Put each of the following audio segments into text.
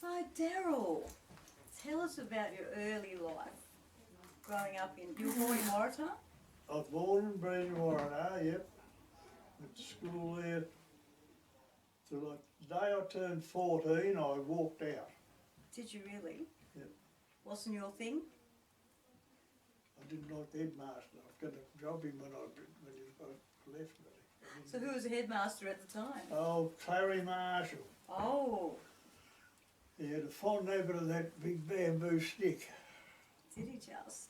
So Daryl, tell us about your early life, growing up in, you were born in Waratah? I was born and bred in Waratah, yep. Went to school there till like the day I turned 14, I walked out. Did you really? Yep. Wasn't your thing? I didn't like the headmaster. I got a job in when I left. So who was the headmaster at the time? Oh, Clary Marshall. Oh, He had a fond habit of that big bamboo stick. did he just?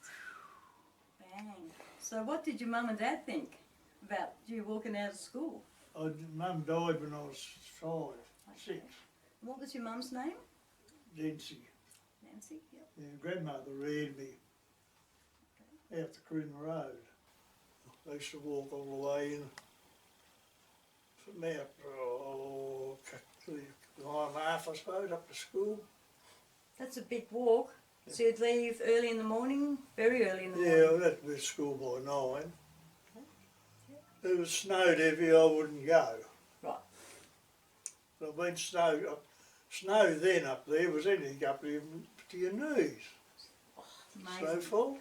Bang. So what did your mum and dad think about you walking out of school? Mum died when I was 5, 6. What was your mum's name? Nancy. Nancy? Yep. Yeah, grandmother reared me out the Corinna Road. I used to walk all the way in from out, an hour and a half I suppose, up to school. That's a big walk. So you'd leave early in the morning, very early in the Yeah, morning? well, that was school by 9. If it was snowed heavy, I wouldn't go. Right. But when snow then up there was anything up to your knees. Amazing. Snowfall.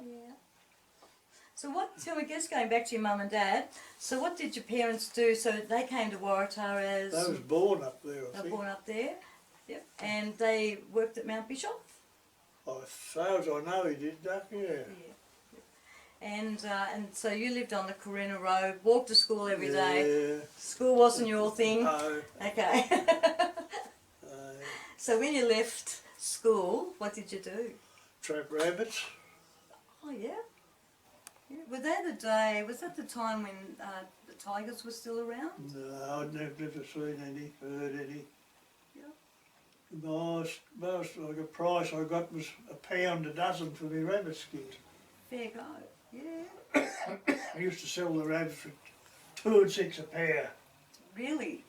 Yeah. So so I guess going back to your mum and dad, so what did your parents do? So they came to Waratah as... They was born up there, I They were think. born up there, yep. And they worked at Mount Bishop? As far as I know he did that, yeah. And so you lived on the Corinna Road, walked to school every day. Yeah. School wasn't your thing? No. Okay. So when you left school, what did you do? Trap rabbits. Oh yeah? Was that the time when the tigers were still around? No, I'd never seen any, heard any. Yeah. The most like a price I got was £1 a dozen for my rabbit skins. Fair go, yeah. I used to sell the rabbits for 2 and 6 a pair. Really?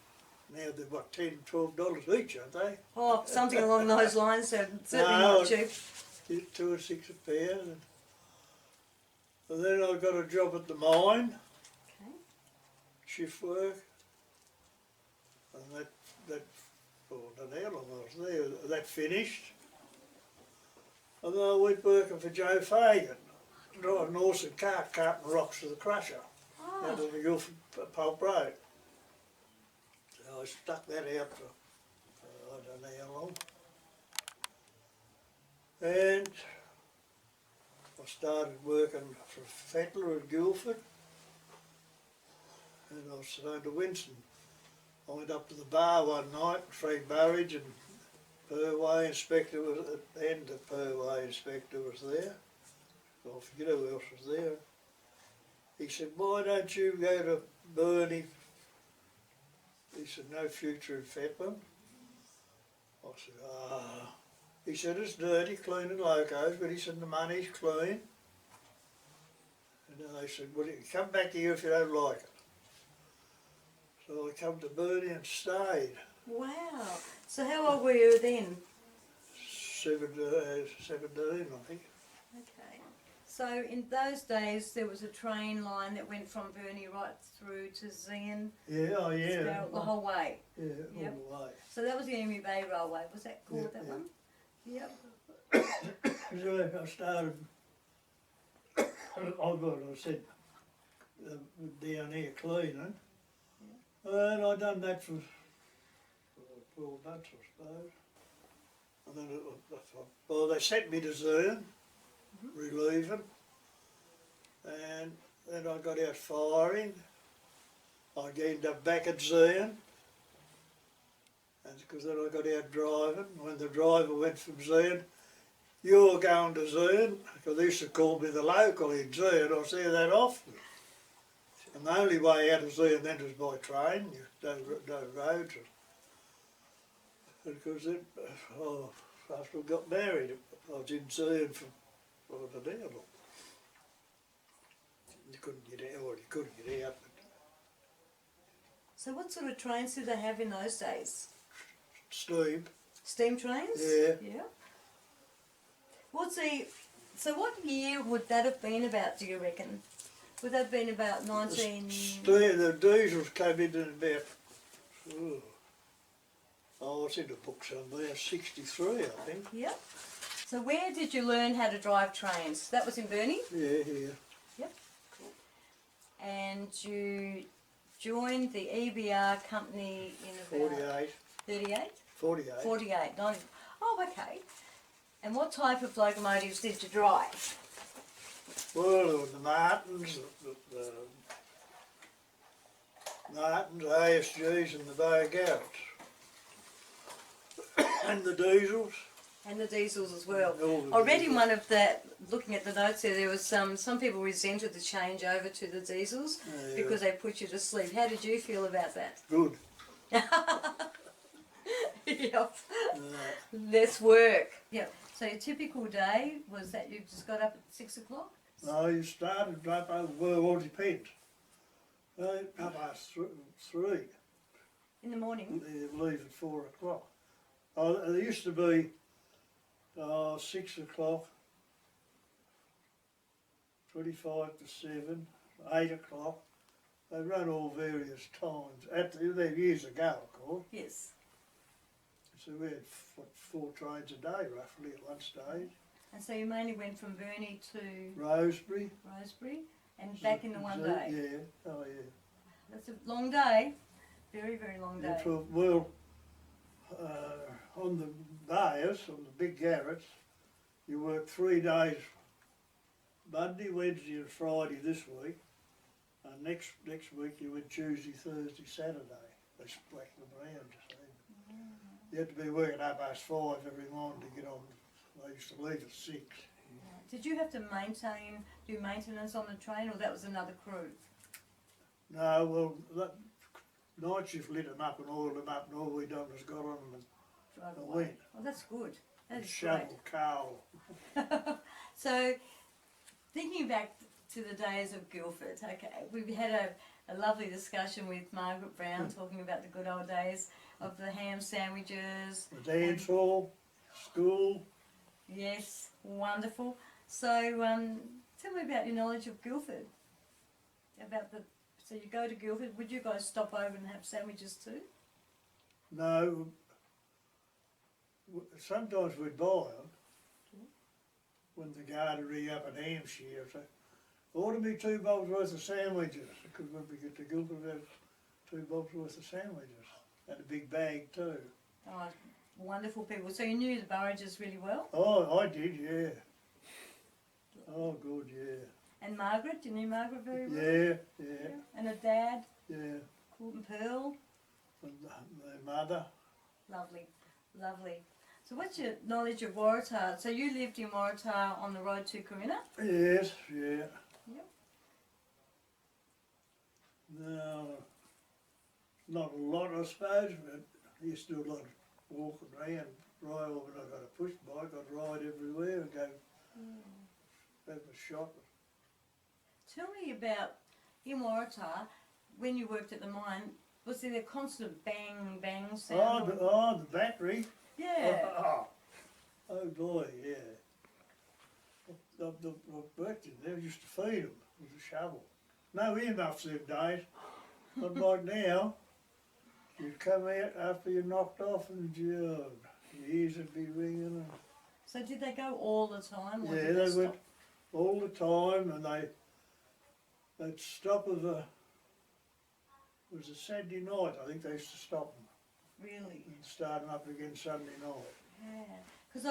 Now they're what, $10, $12 each, aren't they? Oh, something along those lines, so certainly No, not cheap. 2 and 6 a pair. And then I got a job at the mine, Okay. shift work, and that oh, I don't know how long I was there, that finished. And then I went working for Joe Fagan, driving horse and cart, carting rocks to the crusher out Oh, on the Guildford Pulp Road. So I stuck that out for I don't know how long. And I started working for Fettler at Guildford, and I was going to Winston. I went up to the bar one night, Fred Burridge and Purway Inspector was and the Purway Inspector was there. I forget who else was there. He said, "Why don't you go to Burnie?" He said, "No future in Fettler." I said, "Ah." He said, "It's dirty, cleaning locos," but he said, "The money's clean." And then they said, "Well, you can come back here if you don't like it." So I come to Burnie and stayed. wow. So how old were you then? 17, I think. Okay. So in those days there was a train line that went from Burnie right through to Zeehan, Yeah, oh yeah. Sparrow, the whole way. Yeah, Yep. all the way. So that was the Emu Bay Railway, was that called Yep, that yep. one? Yep. So I started, I said, down here cleaning, and I done that for 12 months, I suppose. And then well, they sent me to Zeehan, relieving, and then I got out firing. I ended up back at Zeehan, and because then I got out driving. When the driver went from Zeehan, "You're going to Zeehan," because they used to call me the local in Zeehan. I see that often. And the only way out of Zeehan then was by train, no roads. Because then, after we got married, I was in Zeehan for, I don't know how long. You couldn't get out, well, you couldn't get out. But So what sort of trains did they have in those days? steam. Steam trains? Yeah. Yeah. So what year would that have been about, do you reckon? Would that have been about 19... The diesels came in about Oh, it's in the book somewhere, 63 I think. Yep. So where did you learn how to drive trains? That was in Burnie? Yeah, here. Yep. Cool. And you joined the EBR company in about 48. 38? 48. 48. 90. Oh, okay. And what type of locomotives did you drive? Well, there were the Martins, the Martins, ASGs and the Bay Garretts. And the diesels. And the diesels as well. All the I read in diesels. one of the, looking at the notes there was some people resented the change over to the diesels Yeah. because they put you to sleep. How did you feel about that? Good. Yep. Uh, Less work. Yep. So your typical day was that you just got up at 6 o'clock? no, you started up over, well, all depends. Up past 3. In the morning? You leave at 4 o'clock. Oh, there used to be 6 o'clock, 25 to 7, 8 o'clock. They run all various times. They're years ago, of course. Yes. So we had 4 trains a day roughly at one stage. And so you mainly went from Burnie to Rosebery. Rosebery and back in the one day? Yeah, oh yeah. That's a long day. Very, very long day. Yeah, well, on the Bayers, on the big Garretts, you work 3 days, Monday, Wednesday and Friday this week, and next week you went Tuesday, Thursday, Saturday. They split them around, you see. You had to be working up past 5 every morning to get on. They used to leave at 6. Did you have to do maintenance on the train, or that was another crew? No, well, that night shift lit them up and oiled them up, and all we done was got on them and Drive I away. went. Oh, that's good. That is shovel, coal. great. So, thinking back to the days of Guildford, okay, we had a lovely discussion with Margaret Brown talking about the good old days of the ham sandwiches. The dance hall, school. Yes, wonderful. So, tell me about your knowledge of Guildford. So you go to Guildford, would you guys stop over and have sandwiches too? No, sometimes we'd buy them when the guard would ring up in Hampshire. So, order me 2 bobs worth of sandwiches, because when we get to Guildford we have 2 bobs worth of sandwiches and a big bag too. Oh, wonderful people. So you knew the Burridges really well? Oh, I did, yeah. Oh, good, yeah. And Margaret, you knew Margaret very well? Yeah. And her dad, Yeah, Court and Pearl? and their mother. Lovely, lovely. So what's your knowledge of Waratah? So you lived in Waratah on the road to Corinna? Yes, yeah. Yep. No, not a lot I suppose, but I used to do a lot of walking around. Right when I got a push bike, I'd ride everywhere and go have a shot. Tell me about, in Waratah, when you worked at the mine, was there a constant bang, bang sound? The battery. Yeah. Oh boy, yeah. I worked in there, used to feed them with a shovel. No earmuffs them days, not like now. You'd come out after you knocked off and your ears would be ringing. And So did they go all the time? Or yeah, did they stop? went all the time, and they'd stop it was a Saturday night, I think they used to stop them. Really? And start them up again Sunday night. Yeah. Because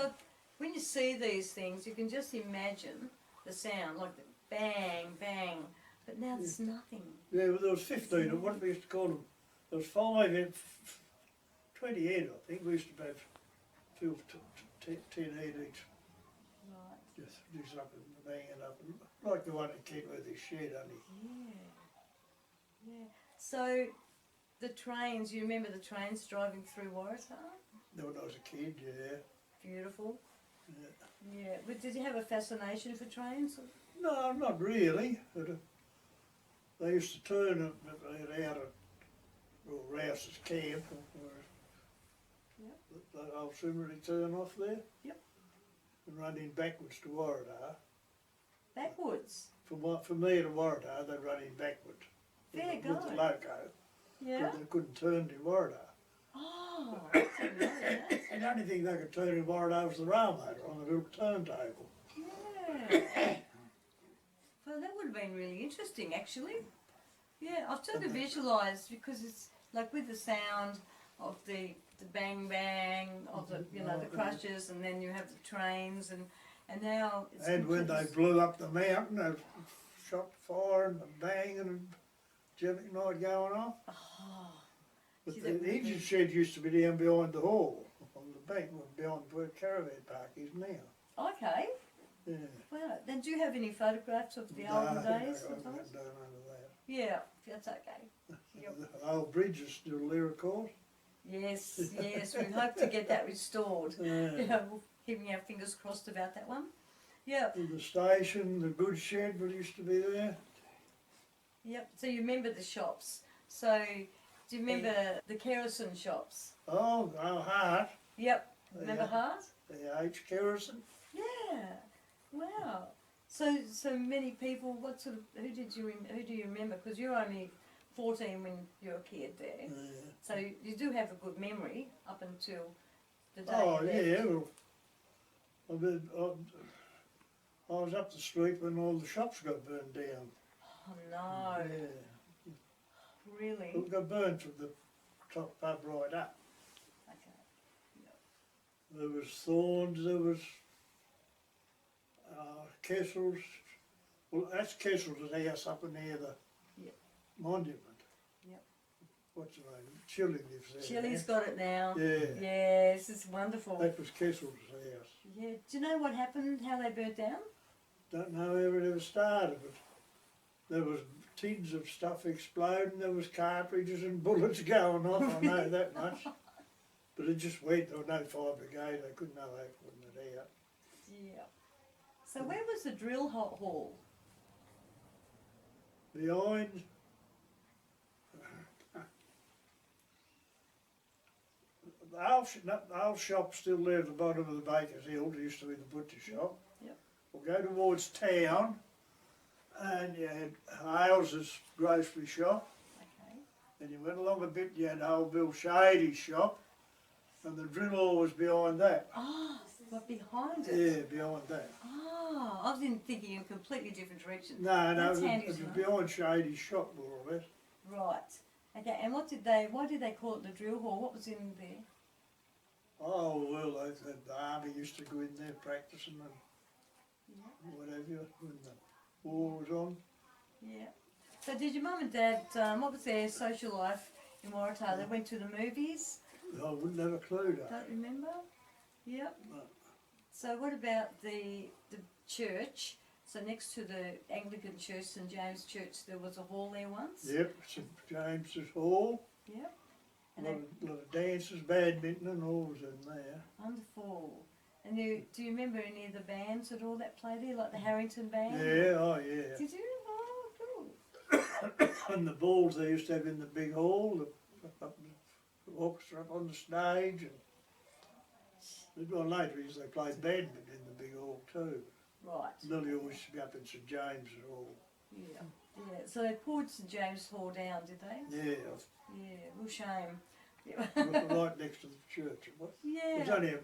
when you see these things, you can just imagine the sound, like the bang, bang. But now there's nothing. Yeah, well, there was 15 of what we used to call them. There was 20 head, I think. We used to have 10 head each. Right. Just up and banging up, like the one in Kenworthy's shed, only. Yeah. Yeah. So the trains, you remember the trains driving through Waratah? When I was a kid, yeah. Beautiful. Yeah. Yeah. But did you have a fascination for trains? No, not really. But, they used to turn it out at Rouse's camp, that old cemetery turn off there. Yep. And run in backwards to Waratah. Backwards? From there to Waratah, they run in backwards. Fair with go. the loco. Yeah. They couldn't turn to Waratah. Oh, I didn't know that. And the only thing they could turn and wire it over to the rail motor on a little turntable. Yeah. Well, that would have been really interesting, actually. Yeah, I've tried to visualise because it's like with the sound of the bang bang of the the crushes, and then you have the trains, and now it's And when they blew up the mountain, they shot fire and the bang and everything like going off. Oh, But see, that the would engine be- shed used to be down behind the hall, on the bank, behind where caravan park is now. okay. Yeah. Well, then do you have any photographs of the olden days? I of haven't those? done none of that. Yeah, that's okay. Yep. The old bridge is still there, of course. Yes, yes, we hope to get that restored. Yeah. Yeah, we're keeping our fingers crossed about that one. Yeah, And the station, the goods shed that used to be there. yep. So you remember the shops. So do you remember the kerosene shops? Oh, Hart, Yep. Remember Yeah. Hart? the H. Kerrison. Yeah. Wow. So many people. What sort of? Who do you remember? Because you're only 14 when you were a kid there. Yeah. So you do have a good memory up until the day Oh, you left. yeah, well, I was up the street when all the shops got burned down. Oh no. Yeah. Really? It got burned from the top pub right up. Okay. There was Thorns, there was Kessel's. Well, that's Kessel's house up in near the Yep. monument. Yep. What's the name? Chili lives there. Chili's got it now. Yeah. Yes, it's wonderful. That was Kessel's house. Yeah. Do you know what happened? How they burnt down? Don't know how it ever started, but there was tins of stuff exploding, there was cartridges and bullets going off, I know that much. But it just went, there was no fire brigade, they couldn't know how putting it out. Yeah. So where was the drill hall? Behind, the old shop's still there at the bottom of the Baker's Hill, there used to be the butcher shop. Yep. We'll go towards town, and you had Hales's grocery shop. Okay. And you went along a bit, you had old Bill Shady's shop, and the drill hall was behind that. Ah, but behind it. Yeah, behind that. Ah, I was thinking in a completely different direction. No, That's it was, handy it was to know. behind Shady's shop more or less. Right. Okay. And why did they call it the drill hall? What was in there? Oh, well, the army used to go in there practicing and whatever when the war was on. Yeah. So did your mum and dad, what was their social life in Waratah? They went to the movies? I wouldn't have a clue, though. Don't remember? Yep. No. So what about the church? So next to the Anglican Church, St James Church, there was a hall there once? Yep, St James's Hall, Yep. a And lot of dances, badminton and all was in there. wonderful. And do you remember any of the bands at all that played there, like the Harrington Band? Yeah, oh yeah. Did you? Oh, cool. And the balls they used to have in the big hall, the orchestra up on the stage, and well, later years they played badminton in the big hall too. Right. Lily always used to be up in St James's Hall. Yeah. Yeah. So they pulled St James Hall down, did they? Yeah, Yeah. Real shame. Yeah. right next to the church. It was Yeah. only a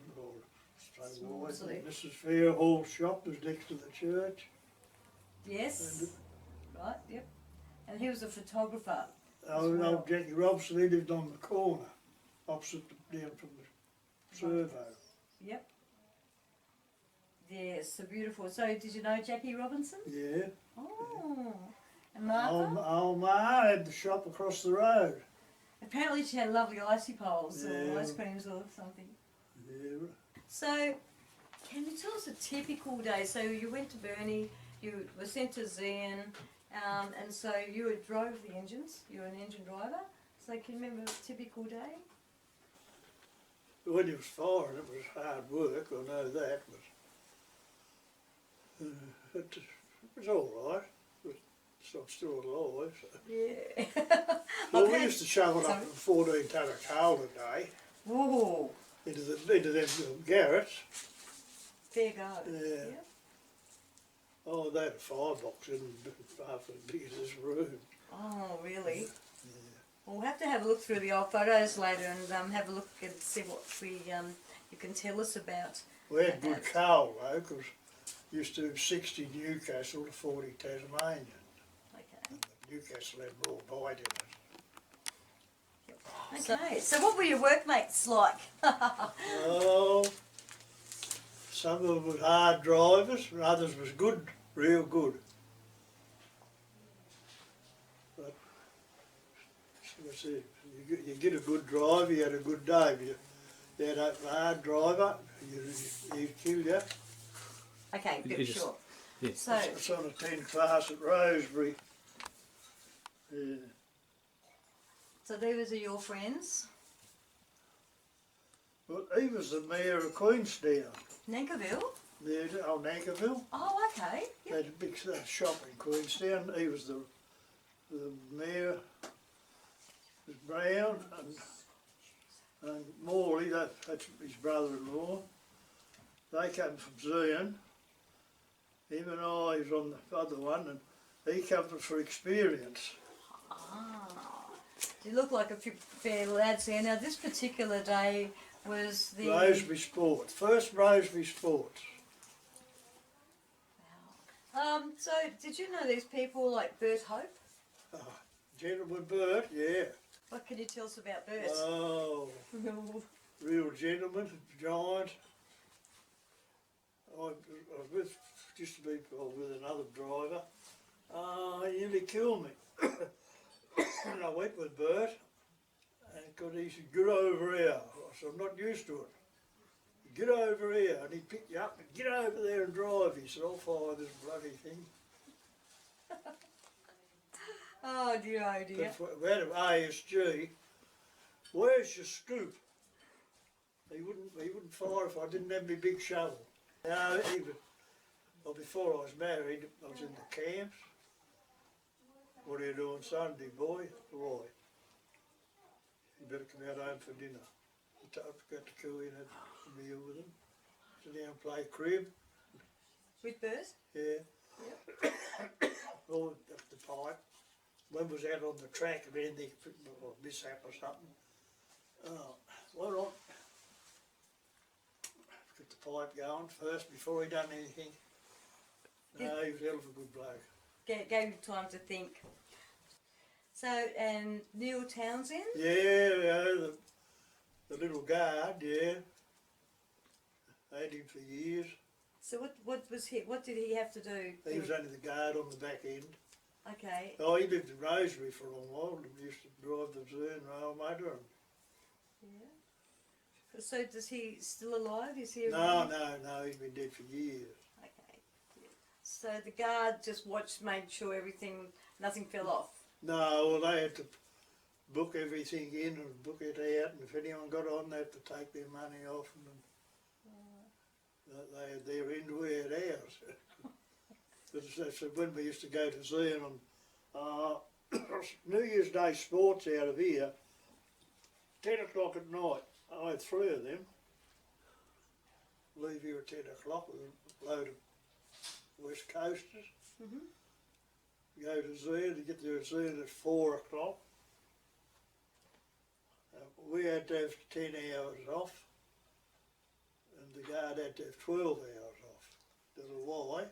straight Small away. sort of- Mrs. Fair Hall shop was next to the church. Yes. Right. Yep. And he was a photographer. Old well. Jackie Robson, he lived on the corner, opposite down from the servo. Yep. Yes, so beautiful. So did you know Jackie Robinson? Yeah. Oh. And Martha? Old Ma had the shop across the road. Apparently she had lovely icy poles or Yeah. ice creams or something. Yeah. So can you tell us a typical day? So you went to Burnie, you were sent to Zen, and so you drove the engines, you were an engine driver. So can you remember a typical day? When it was firing, it was hard work, I know that, but it was all right. So I'm still alive. So. Yeah. Well, Okay. we used to shovel up Sorry? 14 tonne of coal a day Whoa, into them little garrets. fair go. Yeah. Oh, they had a firebox in half as big as this room. Oh, really? We'll have to have a look through the old photos later and have a look and see what you can tell us about. We had good coal though, because used to have 60 Newcastle to 40 Tasmanian. Okay. And the Newcastle had more bite in it. Okay, so what were your workmates like? Oh, some of them was hard drivers, and others was good, real good. But what's it? You get a good driver, you had a good day. You had a hard driver, he'd kill you. Okay, good, sure. Yeah. So, It's on a 10 class at Rosebery. Yeah. so these are your friends? Well, he was the mayor of Queenstown. Nankerville? There, Nankerville. Oh, okay. They had a big shop in Queenstown. He was the mayor. Was Brown and Morley, that's his brother-in-law. They came from Zion. Him and I was on the other one, and he came for experience. Ah, you look like a few fair lads here. Now, this particular day was the... Rosebery Sports, first Rosebery Sports. Wow. So, did you know these people like Bert Hope? Oh, Gentleman Bert, yeah. What can you tell us about Bert? Oh, real gentleman, giant. I was with, used to be with another driver. He nearly killed me. And I went with Bert, and because he said, get over here. I said, I'm not used to it. Get over here. And he picked you up and get over there and drive. He said, I'll follow this bloody thing. Oh dear, oh dear. We had an ASG. Where's your scoop? He wouldn't fire if I didn't have my big shovel. No, well, before I was married, I was in the camps. What are you doing Sunday, boy? Right. You better come out home for dinner. I got to go in and have a meal with him. Sit down and play crib. With Bert? Yeah. Yep. Or the pipe. One was out on the track and anything, or mishap or something. Why not get the pipe going first before he done anything? No, he was a hell of a good bloke. Gave you time to think. So, and Neil Townsend? Yeah, the little guard, yeah. Had him for years. So what did he have to do? He was only the guard on the back end. Okay. Oh, he lived in Rosebery for a long while and used to drive the Zern rail motor. Yeah. So is he still alive? Is he No, around? no, he's been dead for years. Okay. Yeah. So the guard just made sure nothing fell off. No, well, they had to book everything in and book it out, and if anyone got on, they had to take their money off them. And they had their end, we had ours. So when we used to go to see them on New Year's Day sports out of here, 10 o'clock at night, I had 3 of them. Leave here at 10 o'clock with a load of West Coasters. Go to Zion, to get there at Zion at 4 o'clock. We had to have 10 hours off, and the guard had to have 12 hours off. Don't know why.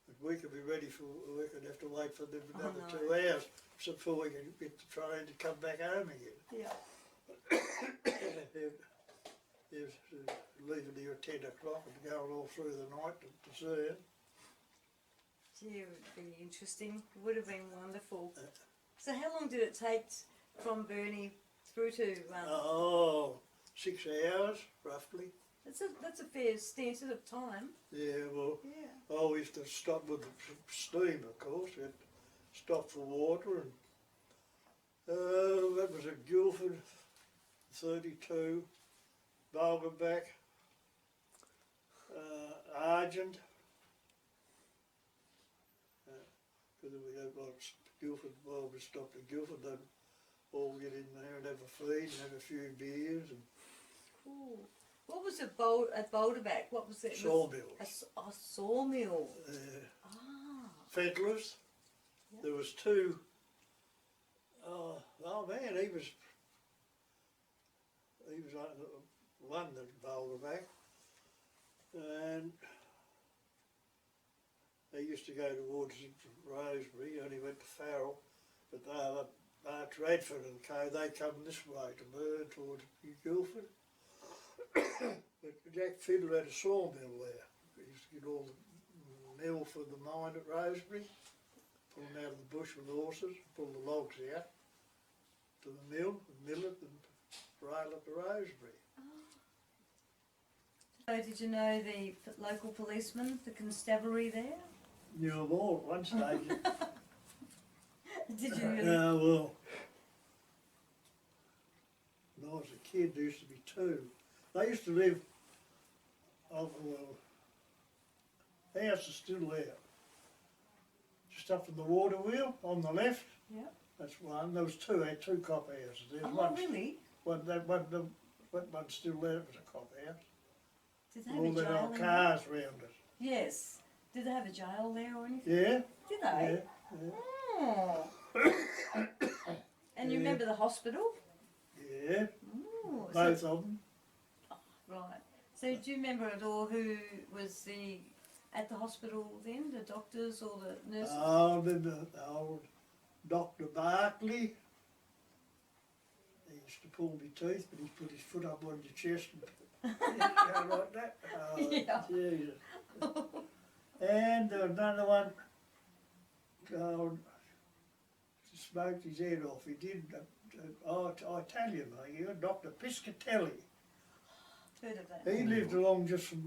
But we could be ready we could have to wait for them another 2 hours before we could get the train to come back home again. Yeah. He was leaving here at 10 o'clock and going all through the night to Zion. Gee, it would be interesting. It would have been wonderful. So how long did it take from Burnie through to... 6 hours, roughly. That's a fair stint of time. Yeah, well, Yeah. we used to stop with the steam, of course. We had to stop for water, and that was at Guildford, 32, Bulgaback, Argent. Because we had Guildford, well, we stopped at Guildford, they'd all get in there and have a feed and have a few beers. And Cool. What was at Boulderback? What was it? sawmills. A sawmill. Fedlers. There was 2 Oh man, he was one that bowled her back, and he used to go towards Rosebery, only went to Farrell, but Radford and Co, they come this way to Burn towards Guildford. But Jack Fiddler had a sawmill there. He used to get all the mill for the mine at Rosebery, pull them out of the bush with horses, pull the logs out to the mill, and mill it and rail it to Rosebery. So did you know the local policeman, the constabulary there? Knew them all at one stage. Did you really? Well, when I was a kid, there used to be two. They used to live, the house is still there. Just up in the water wheel on the left. Yep. That's one. There was two. I had two cop houses. There's Oh, one. really? That one's still there. It was a cop house. Did they have All a the jail old in cars round it. there? Yes. Did they have a jail there or anything? Yeah. Did they? Yeah. Oh. And you Yeah. remember the hospital? Yeah. Ooh, Both of them. right. So do you remember at all who was at the hospital then? The doctors or the nurses? I remember the old Dr. Barkley. He used to pull my teeth, but he put his foot up on your chest and go like that. Oh, Yeah. Jesus. And another one, smoked his head off. He did, Italian, Dr. Piscatelli. Heard of that? He lived along just from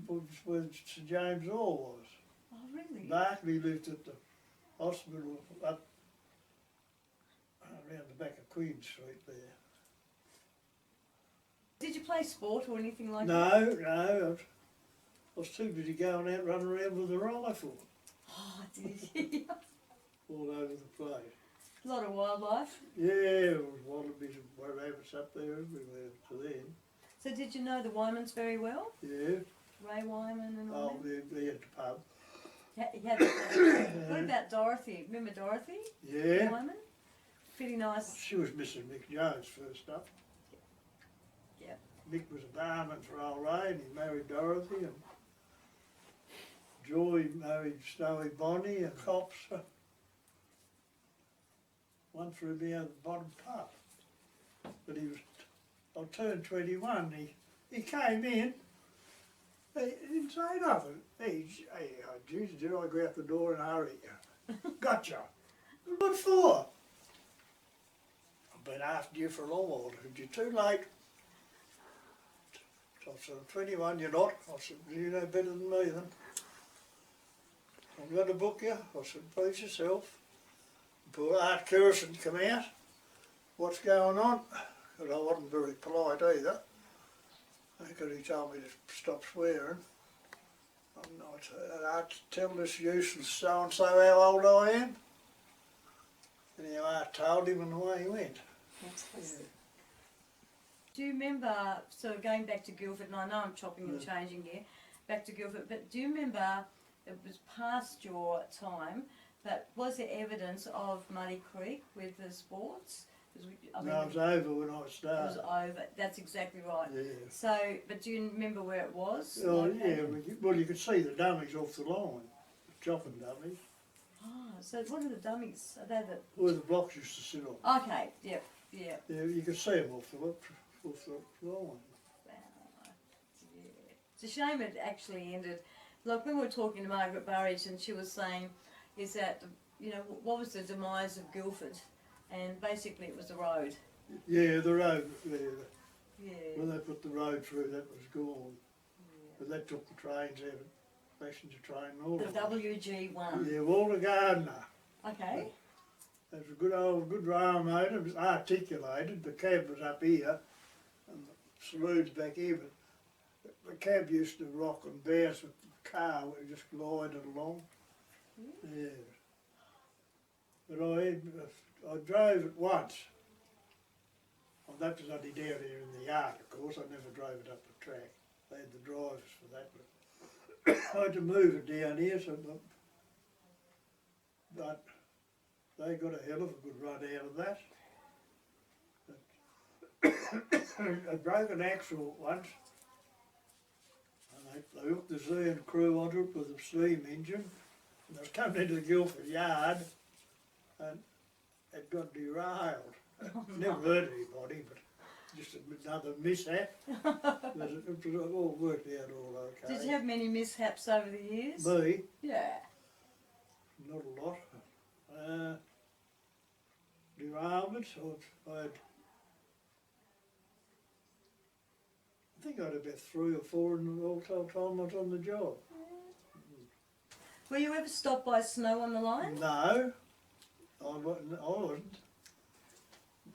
where St James Hall was. Oh, really? Barkley lived at the hospital up around the back of Queen Street there. Did you play sport or anything like that? No, I was too busy going out running around with a rifle Oh, did you? all over the place. A lot of wildlife. Yeah, there was wallabies and rabbits up there everywhere to then. So did you know the Wymans very well? Yeah, Ray Wyman and all oh, that? they had the pub. What about Dorothy? Remember Dorothy Yeah, Wyman? Pretty nice. she was Mrs Mick Jones first up. Yeah. Mick was a barman for old Ray and he married Dorothy, and Joy married Snowy Bonnie, a copse. One threw me out of the bottom part. But I turned 21, he came in, he didn't say nothing. Hey, Jesus, did I go out the door in a hurry? Gotcha. What for? I've been after you for a long while. You're too late. So I said, I'm 21, you're not. I said, you know better than me then. I'm going to book you. I said, please yourself. Poor Art Curson come out. What's going on? Because I wasn't very polite either. Because he told me to stop swearing. I'm not. Art, tell this useless so-and-so how old I am. Anyhow, I told him and away he went. Fantastic. Do you remember, so going back to Guildford, and I know I'm chopping and changing here, back to Guildford, but do you remember, it was past your time, but was there evidence of Muddy Creek with the sports? It was over when I It started. was over, that's exactly right. Yeah. So, but do you remember where it was? Oh, located? yeah, well you could see the dummies off the line, the chopping dummies, Oh, so what are the dummies? Are they where the blocks used to sit on. the... Okay, yep, yep. Yeah, you could see them off the line. Wow. Yeah. It's a shame it actually ended. Like when we were talking to Margaret Burridge and she was saying, is that, you know, what was the demise of Guildford? And basically it was the road. Yeah, the road, yeah. Yeah. When they put the road through, that was gone. Yeah. But that took the trains out, passenger train and all The of that. WG1. Yeah, Walter Gardner. Okay. That was a good rail motor. It was articulated. The cab was up here and the saloon's back here. But the cab used to rock and bounce with the car. We just glided along. Yeah. But I drove it once. Well, that was only down here in the yard, of course. I never drove it up the track. They had the drivers for that. But I had to move it down here, so but they got a hell of a good run out of that. I broke an axle once, and they hooked the Z and crew onto it with a steam engine, and they was coming into the Guildford yard, and it got derailed. Never hurt anybody, but just another mishap. But it was all worked out all okay. Did you have many mishaps over the years? Me, Yeah. not a lot. Derailments, I think I had about 3 or 4 in the whole time I was on the job. Were you ever stopped by snow on the line? No, I wasn't.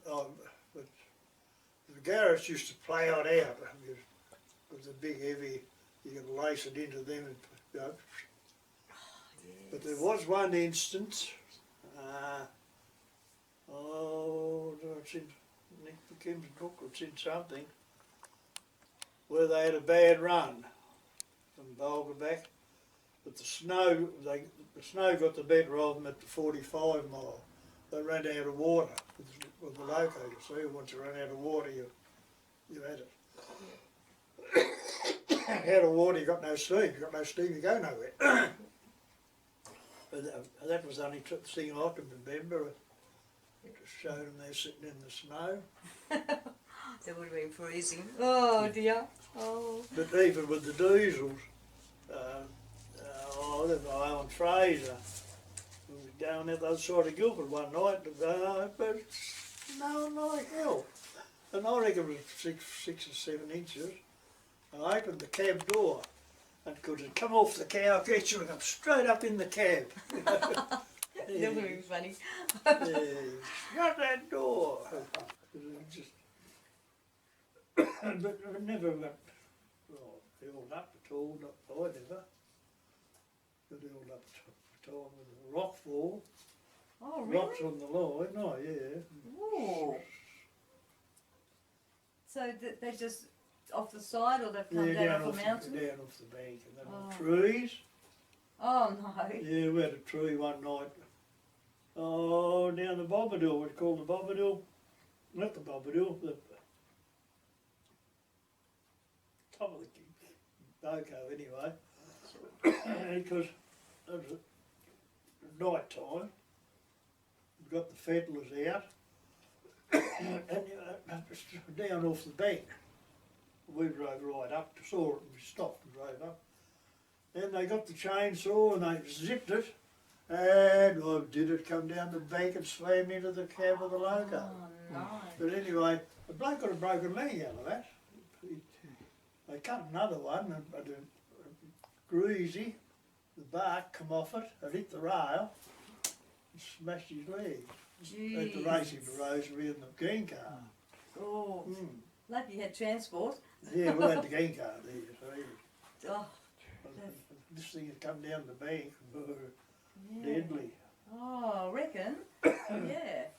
But the garage used to plough it out with the big heavy, you could lace it into them and, you know. But there was one instance, it's in Nick McKim's book, it's in something, where they had a bad run from Bulga back, but the snow got the better of them at the 45 mile. They ran out of water with the loco, you see. Once you run out of water, you had it. Out of water, you got no steam. You got no steam, you go nowhere. But that was the only thing I can remember. It just showed them there sitting in the snow. That would have been freezing. Oh dear. Oh. But even with the diesels, I live on Fraser. We was down at the other side of Guildford one night, but snowing like hell. And I reckon it was 6 or 7 inches. I opened the cab door and could have come off the cab, get you and come straight up in the cab. That would be funny. Yeah, shut that door. Just, but I never got held up at all, not I never. Got held up at all with a rock fall. Oh really? Rocks on the line, oh yeah. Ooh. So they just off the side, or they've come Yeah, down off the mountain? Down off the bank, and then on trees. Oh no. Yeah, we had a tree one night. Oh, down the Bobadil, what's called the Bobadil. Not the Bobadil, the top of the Boko anyway. Because it was night time. We got the fettlers out. And down off the bank. We drove right up, saw it and we stopped and drove up. Then they got the chainsaw and they zipped it. And did it come down the bank and slam into the cab of the loco. Oh no. But anyway, the bloke got a broken leg out of that. They cut another one and greasy, the bark come off it, it hit the rail and smashed his leg. Jeez. Had to race him to Rosary in the green car. Oh, lucky you had transport. Yeah, we had the green car there, so Oh, this thing had come down the bank, yeah. deadly. Oh, I reckon. Yeah.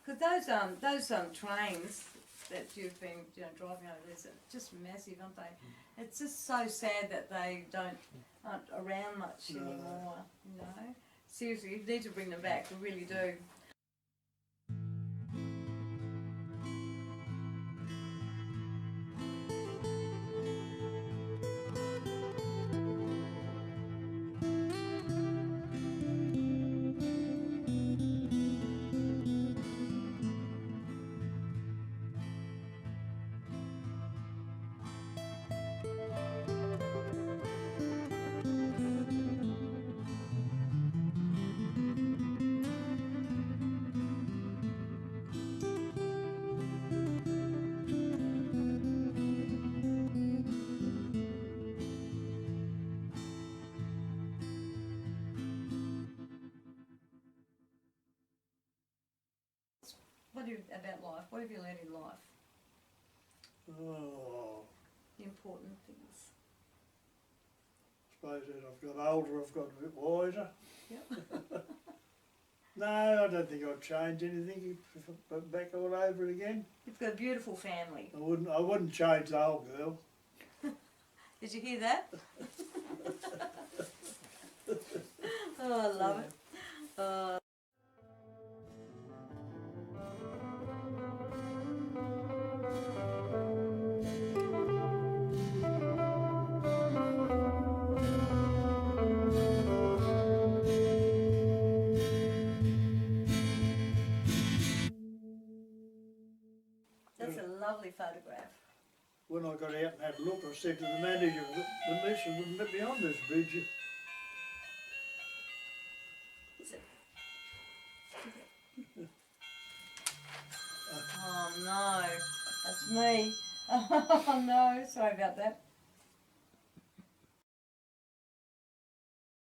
Because those trains that you've been driving over, there's just massive, aren't they? It's just so sad that they aren't around much anymore. You know, seriously, you need to bring them back. We really do. About life? What have you learned in life? Oh, The important things. I suppose as I've got older, I've got a bit wiser. Yep. No, I don't think I'd change anything if I went back all over again. You've got a beautiful family. I wouldn't change the old girl. Did you hear that? Oh, I love it. photograph? When I got out and had a look, I said to the manager, the mission wouldn't let me on this bridge. Oh no, that's me. Oh no, sorry about that.